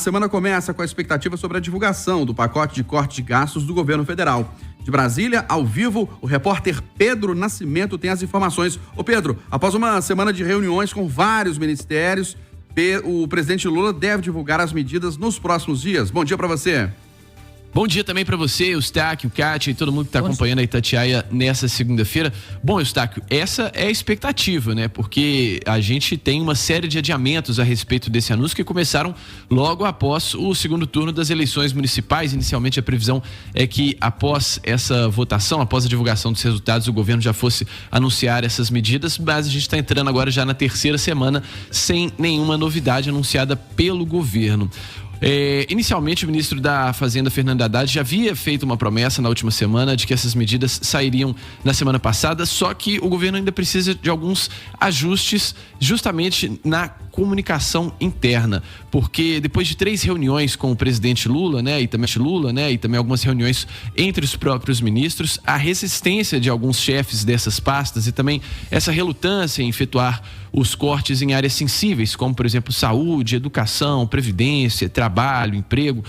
semana começa com a expectativa sobre a divulgação do pacote de corte de gastos do governo federal. De Brasília, ao vivo, o repórter Pedro Nascimento tem as informações. Ô Pedro, após uma semana de reuniões com vários ministérios, o presidente Lula deve divulgar as medidas nos próximos dias. Bom dia para você. Bom dia também para você, Eustáquio, Kátia e todo mundo que está acompanhando a Itatiaia nessa segunda-feira. Bom, Eustáquio, essa é a expectativa, né? Porque a gente tem uma série de adiamentos a respeito desse anúncio que começaram logo após o segundo turno das eleições municipais. Inicialmente a previsão é que após essa votação, após a divulgação dos resultados, o governo já fosse anunciar essas medidas, mas a gente está entrando agora já na terceira semana sem nenhuma novidade anunciada pelo governo. Inicialmente o ministro da Fazenda, Fernando Haddad, já havia feito uma promessa na última semana de que essas medidas sairiam na semana passada, só que o governo ainda precisa de alguns ajustes justamente na comunicação interna, porque depois de 3 reuniões com o presidente Lula, e também algumas reuniões entre os próprios ministros, a resistência de alguns chefes dessas pastas e também essa relutância em efetuar os cortes em áreas sensíveis, como por exemplo saúde, educação, previdência, trabalho, emprego,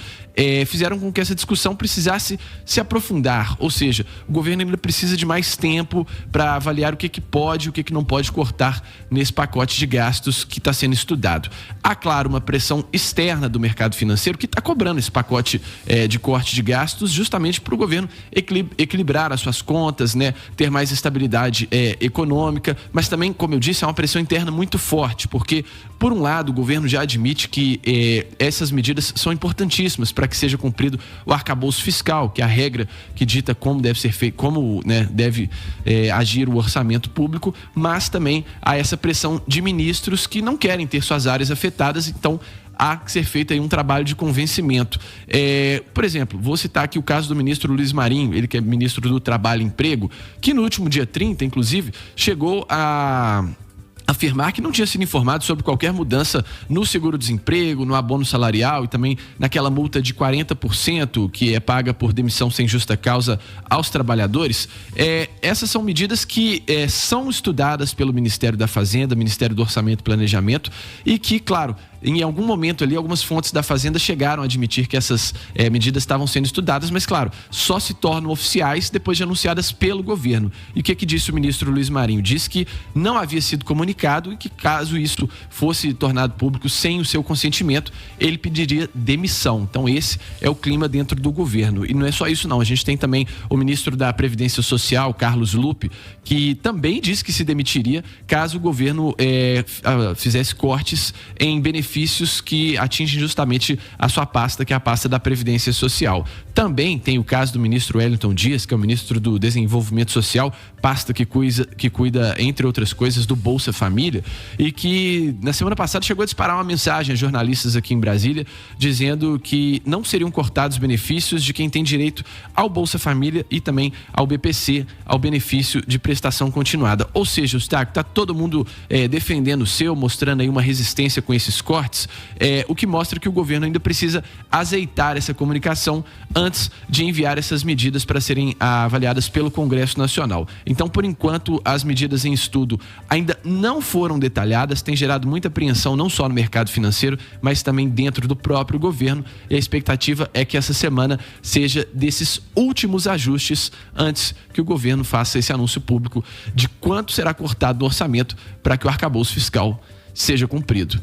fizeram com que essa discussão precisasse se aprofundar, ou seja, o governo ainda precisa de mais tempo para avaliar o que pode e o que não pode cortar nesse pacote de gastos que está sendo estudado. Há, claro, uma pressão externa do mercado financeiro que está cobrando esse pacote de corte de gastos justamente para o governo equilibrar as suas contas, ter mais estabilidade econômica, mas também, como eu disse, há uma pressão interna muito forte, porque, por um lado, o governo já admite que essas medidas são importantíssimas para que seja cumprido o arcabouço fiscal, que é a regra que dita como deve ser feito, como deve agir o orçamento público, mas também há essa pressão de ministros que não querem ter suas áreas afetadas, então há que ser feito aí um trabalho de convencimento. Por exemplo, vou citar aqui o caso do ministro Luiz Marinho, ele que é ministro do Trabalho e Emprego, que no último dia 30, inclusive, chegou a afirmar que não tinha sido informado sobre qualquer mudança no seguro-desemprego, no abono salarial e também naquela multa de 40% que é paga por demissão sem justa causa aos trabalhadores. Essas são medidas que são estudadas pelo Ministério da Fazenda, Ministério do Orçamento e Planejamento e que, claro, em algum momento ali, algumas fontes da Fazenda chegaram a admitir que essas medidas estavam sendo estudadas, mas, claro, só se tornam oficiais depois de anunciadas pelo governo. E o que disse o ministro Luiz Marinho? Disse que não havia sido comunicado e que, caso isso fosse tornado público sem o seu consentimento, ele pediria demissão. Então, esse é o clima dentro do governo. E não é só isso, não. A gente tem também o ministro da Previdência Social, Carlos Lupe, que também disse que se demitiria caso o governo fizesse cortes em benefícios que atingem justamente a sua pasta, que é a pasta da Previdência Social. Também tem o caso do ministro Wellington Dias, que é o ministro do Desenvolvimento Social, pasta que cuida, entre outras coisas, do Bolsa Família, e que na semana passada chegou a disparar uma mensagem a jornalistas aqui em Brasília, dizendo que não seriam cortados os benefícios de quem tem direito ao Bolsa Família e também ao BPC, ao benefício de prestação continuada. Ou seja, Eustáquio, está todo mundo defendendo o seu, mostrando aí uma resistência com esses cortes, o que mostra que o governo ainda precisa azeitar essa comunicação antes de enviar essas medidas para serem avaliadas pelo Congresso Nacional. Então, por enquanto, as medidas em estudo ainda não foram detalhadas, tem gerado muita apreensão não só no mercado financeiro, mas também dentro do próprio governo, e a expectativa é que essa semana seja desses últimos ajustes antes que o governo faça esse anúncio público de quanto será cortado no orçamento para que o arcabouço fiscal seja cumprido.